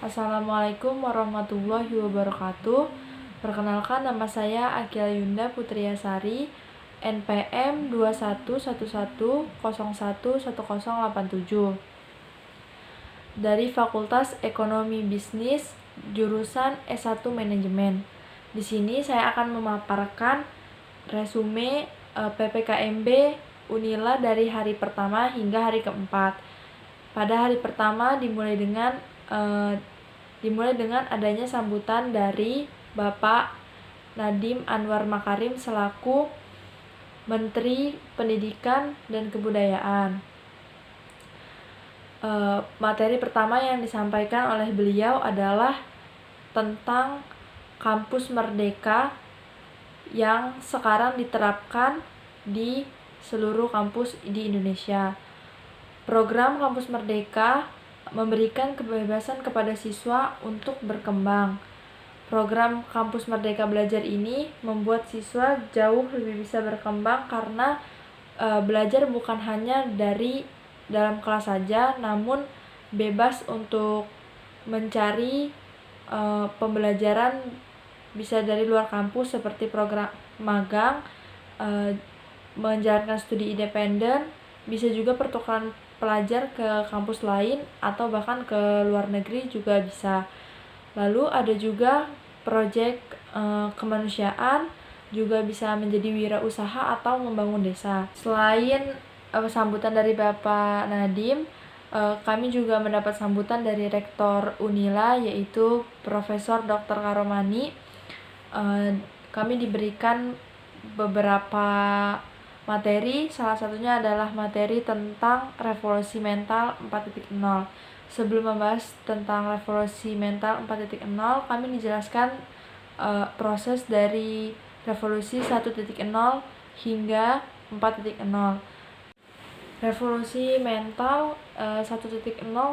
Assalamualaikum warahmatullahi wabarakatuh. Perkenalkan, nama saya Akia Yunda Putriasari, NPM 2111011087 dari Fakultas Ekonomi Bisnis, jurusan S1 Manajemen. Di sini saya akan memaparkan resume PPKMB Unila dari hari pertama hingga hari keempat. Pada hari pertama dimulai dengan adanya sambutan dari Bapak Nadiem Anwar Makarim selaku Menteri Pendidikan dan Kebudayaan. Materi pertama yang disampaikan oleh beliau adalah tentang Kampus Merdeka yang sekarang diterapkan di seluruh kampus di Indonesia. Program Kampus Merdeka memberikan kebebasan kepada siswa untuk berkembang. Program Kampus Merdeka Belajar ini membuat siswa jauh lebih bisa berkembang karena belajar bukan hanya dari dalam kelas saja, namun bebas untuk mencari pembelajaran bisa dari luar kampus seperti program magang, menjalankan studi independen, bisa juga pertukaran pelajar ke kampus lain atau bahkan ke luar negeri juga bisa. Lalu ada juga proyek kemanusiaan, juga bisa menjadi wirausaha atau membangun desa. Selain sambutan dari Bapak Nadiem, kami juga mendapat sambutan dari Rektor Unila yaitu Profesor Dr. Karomani. Kami diberikan beberapa materi, salah satunya adalah materi tentang revolusi mental 4.0. Sebelum membahas tentang revolusi mental 4.0, kami dijelaskan proses dari revolusi 1.0 hingga 4.0. Revolusi mental 1.0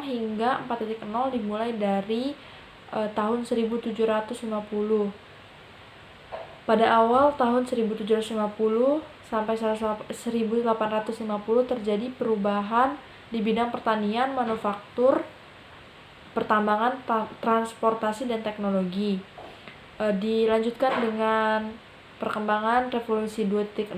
hingga 4.0 dimulai dari tahun 1750. Pada awal tahun 1750 sampai 1850 terjadi perubahan di bidang pertanian, manufaktur, pertambangan, transportasi, dan teknologi. Dilanjutkan dengan perkembangan revolusi 2.0,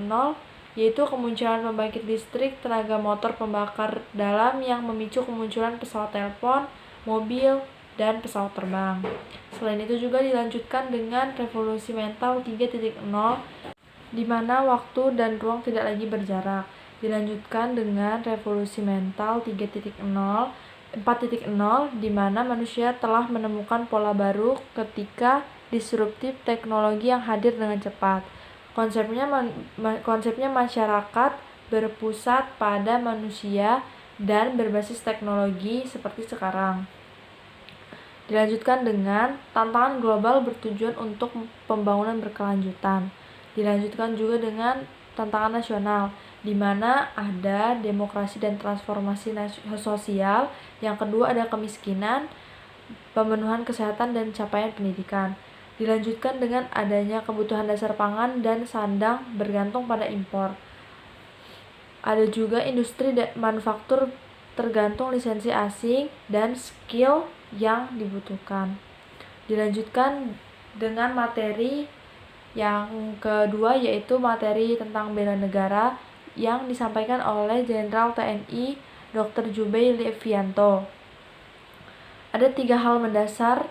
yaitu kemunculan pembangkit listrik tenaga motor pembakar dalam yang memicu kemunculan pesawat telepon, mobil, dan pesawat terbang. Selain itu juga dilanjutkan dengan revolusi mental 3.0, di mana waktu dan ruang tidak lagi berjarak. Dilanjutkan dengan revolusi mental 4.0, di mana manusia telah menemukan pola baru ketika disruptif teknologi yang hadir dengan cepat. Konsepnya masyarakat berpusat pada manusia dan berbasis teknologi seperti sekarang. Dilanjutkan dengan tantangan global bertujuan untuk pembangunan berkelanjutan. Dilanjutkan juga dengan tantangan nasional, di mana ada demokrasi dan transformasi sosial. Yang kedua ada kemiskinan, pemenuhan kesehatan, dan capaian pendidikan. Dilanjutkan dengan adanya kebutuhan dasar pangan dan sandang bergantung pada impor. Ada juga industri dan manufaktur tergantung lisensi asing dan skill yang dibutuhkan. Dilanjutkan dengan materi yang kedua, yaitu materi tentang bela negara yang disampaikan oleh Jenderal TNI Dr. Jubei Levianto. Ada 3 hal mendasar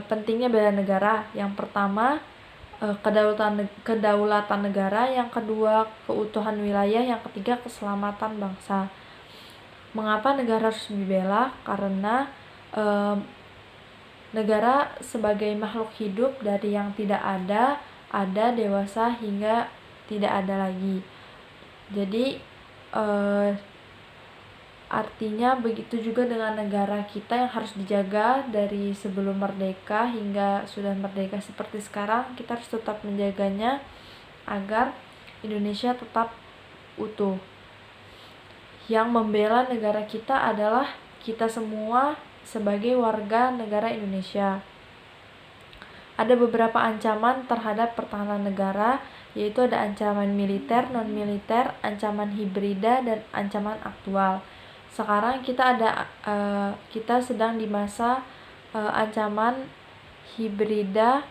pentingnya bela negara. Yang pertama, kedaulatan negara. Yang kedua, keutuhan wilayah. Yang ketiga, keselamatan bangsa. Mengapa negara harus dibela? Karena negara sebagai makhluk hidup dari yang tidak ada, dewasa, hingga tidak ada lagi. Jadi artinya begitu juga dengan negara kita yang harus dijaga dari sebelum merdeka hingga sudah merdeka seperti sekarang. Kita harus tetap menjaganya agar Indonesia tetap utuh. Yang membela negara kita adalah kita semua sebagai warga negara Indonesia. Ada beberapa ancaman terhadap pertahanan negara, yaitu ada ancaman militer, non-militer, ancaman hibrida, dan ancaman aktual. Sekarang kita sedang di masa ancaman hibrida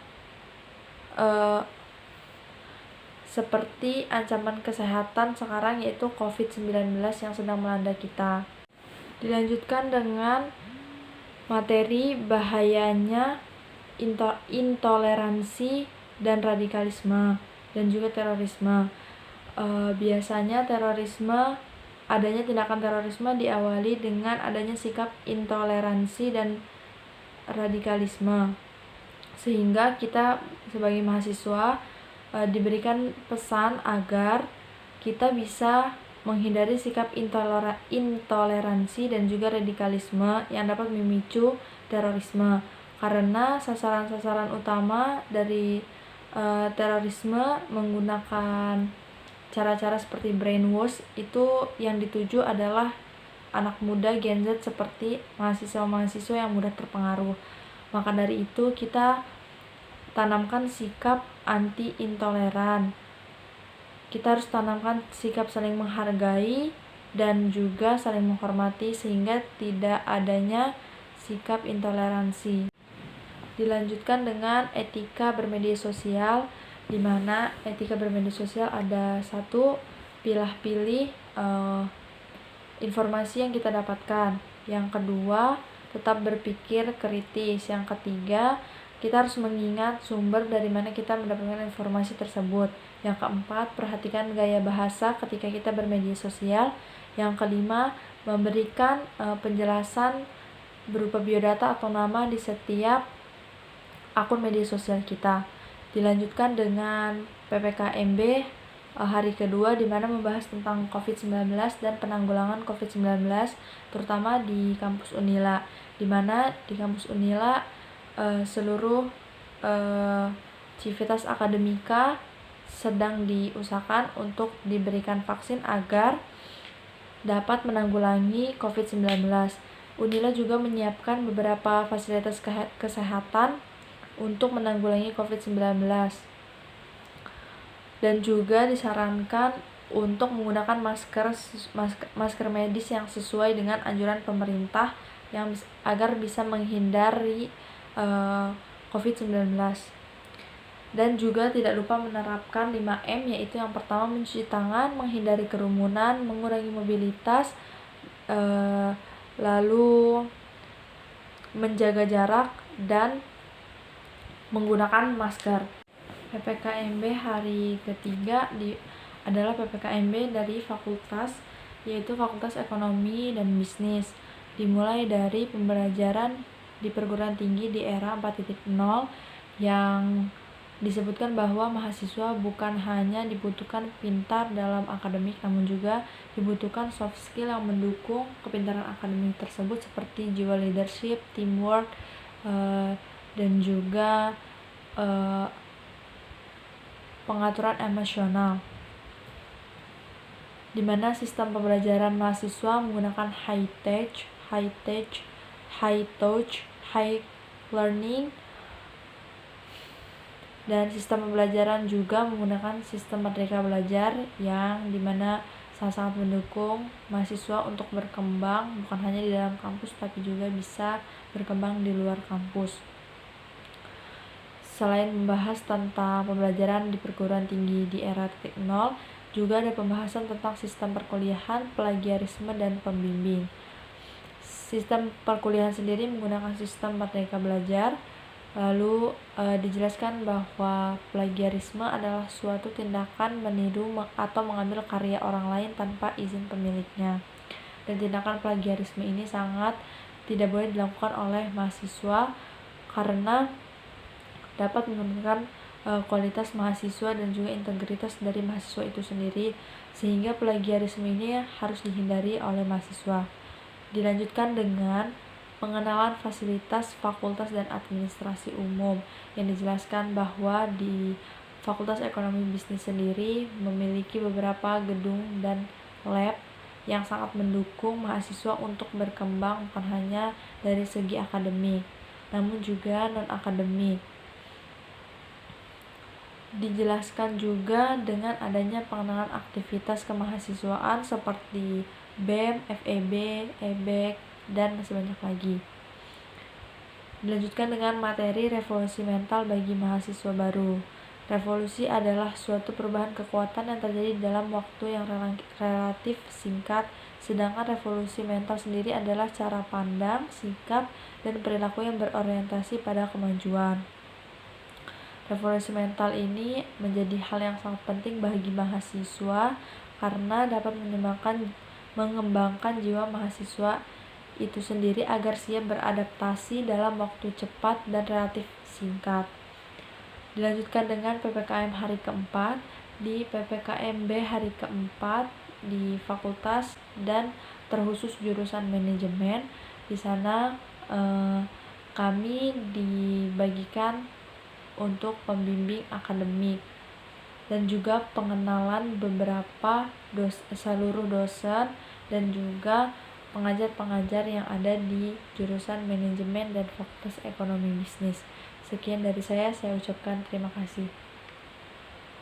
seperti ancaman kesehatan sekarang, yaitu COVID-19 yang sedang melanda kita. Dilanjutkan dengan materi bahayanya intoleransi dan radikalisme dan juga terorisme. Biasanya adanya tindakan terorisme diawali dengan adanya sikap intoleransi dan radikalisme, sehingga kita sebagai mahasiswa diberikan pesan agar kita bisa menghindari sikap intoleransi dan juga radikalisme yang dapat memicu terorisme, karena sasaran-sasaran utama dari terorisme menggunakan cara-cara seperti brainwash. Itu yang dituju adalah anak muda Gen Z seperti mahasiswa-mahasiswa yang mudah terpengaruh. Maka dari itu kita tanamkan sikap anti intoleran. Kita harus tanamkan sikap saling menghargai dan juga saling menghormati sehingga tidak adanya sikap intoleransi. Dilanjutkan dengan etika bermedia sosial, di mana etika bermedia sosial ada satu, pilih informasi yang kita dapatkan. Yang kedua, tetap berpikir kritis. Yang ketiga, kita harus mengingat sumber dari mana kita mendapatkan informasi tersebut. Yang keempat, perhatikan gaya bahasa ketika kita bermedia sosial. Yang kelima, memberikan penjelasan berupa biodata atau nama di setiap akun media sosial kita. Dilanjutkan dengan PPKMB hari kedua, di mana membahas tentang COVID-19 dan penanggulangan COVID-19, terutama di kampus Unila, di mana di kampus Unila seluruh civitas akademika sedang diusahakan untuk diberikan vaksin agar dapat menanggulangi COVID-19. Unila juga menyiapkan beberapa fasilitas kesehatan untuk menanggulangi COVID-19 dan juga disarankan untuk menggunakan masker medis yang sesuai dengan anjuran pemerintah agar bisa menghindari COVID-19. Dan juga tidak lupa menerapkan 5M, yaitu yang pertama mencuci tangan, menghindari kerumunan, mengurangi mobilitas, lalu menjaga jarak dan menggunakan masker. PPKMB hari ketiga adalah PPKMB dari fakultas, yaitu Fakultas Ekonomi dan Bisnis. Dimulai dari pembelajaran di perguruan tinggi di era 4.0 yang disebutkan bahwa mahasiswa bukan hanya dibutuhkan pintar dalam akademik, namun juga dibutuhkan soft skill yang mendukung kepintaran akademik tersebut, seperti jiwa leadership, teamwork, dan juga pengaturan emosional, di mana sistem pembelajaran mahasiswa menggunakan high touch, high learning, dan sistem pembelajaran juga menggunakan sistem merdeka belajar yang dimana sangat mendukung mahasiswa untuk berkembang bukan hanya di dalam kampus tapi juga bisa berkembang di luar kampus. Selain membahas tentang pembelajaran di perguruan tinggi di era 0, juga ada pembahasan tentang sistem perkuliahan, plagiarisme, dan pembimbing. Sistem perkuliahan sendiri menggunakan sistem merdeka belajar. Lalu dijelaskan bahwa plagiarisme adalah suatu tindakan meniru atau mengambil karya orang lain tanpa izin pemiliknya. Dan tindakan plagiarisme ini sangat tidak boleh dilakukan oleh mahasiswa karena dapat menurunkan kualitas mahasiswa dan juga integritas dari mahasiswa itu sendiri, sehingga plagiarisme ini harus dihindari oleh mahasiswa. Dilanjutkan dengan pengenalan fasilitas fakultas dan administrasi umum, yang dijelaskan bahwa di Fakultas Ekonomi Bisnis sendiri memiliki beberapa gedung dan lab yang sangat mendukung mahasiswa untuk berkembang bukan hanya dari segi akademik, namun juga non-akademik. Dijelaskan juga dengan adanya pengenalan aktivitas kemahasiswaan seperti BEM, FEB, EBEK, dan masih banyak lagi. Dilanjutkan dengan materi revolusi mental bagi mahasiswa baru. Revolusi adalah suatu perubahan kekuatan yang terjadi dalam waktu yang relatif singkat, sedangkan revolusi mental sendiri adalah cara pandang, sikap, dan perilaku yang berorientasi pada kemajuan. Revolusi mental ini menjadi hal yang sangat penting bagi mahasiswa karena dapat mengembangkan jiwa mahasiswa itu sendiri agar siap beradaptasi dalam waktu cepat dan relatif singkat. Dilanjutkan dengan PPKM hari keempat. Di PPKMB hari keempat di fakultas dan terkhusus jurusan manajemen, di sana kami dibagikan untuk pembimbing akademik dan juga pengenalan beberapa seluruh dosen dan juga pengajar-pengajar yang ada di jurusan manajemen dan fakultas ekonomi bisnis. Sekian dari saya ucapkan terima kasih.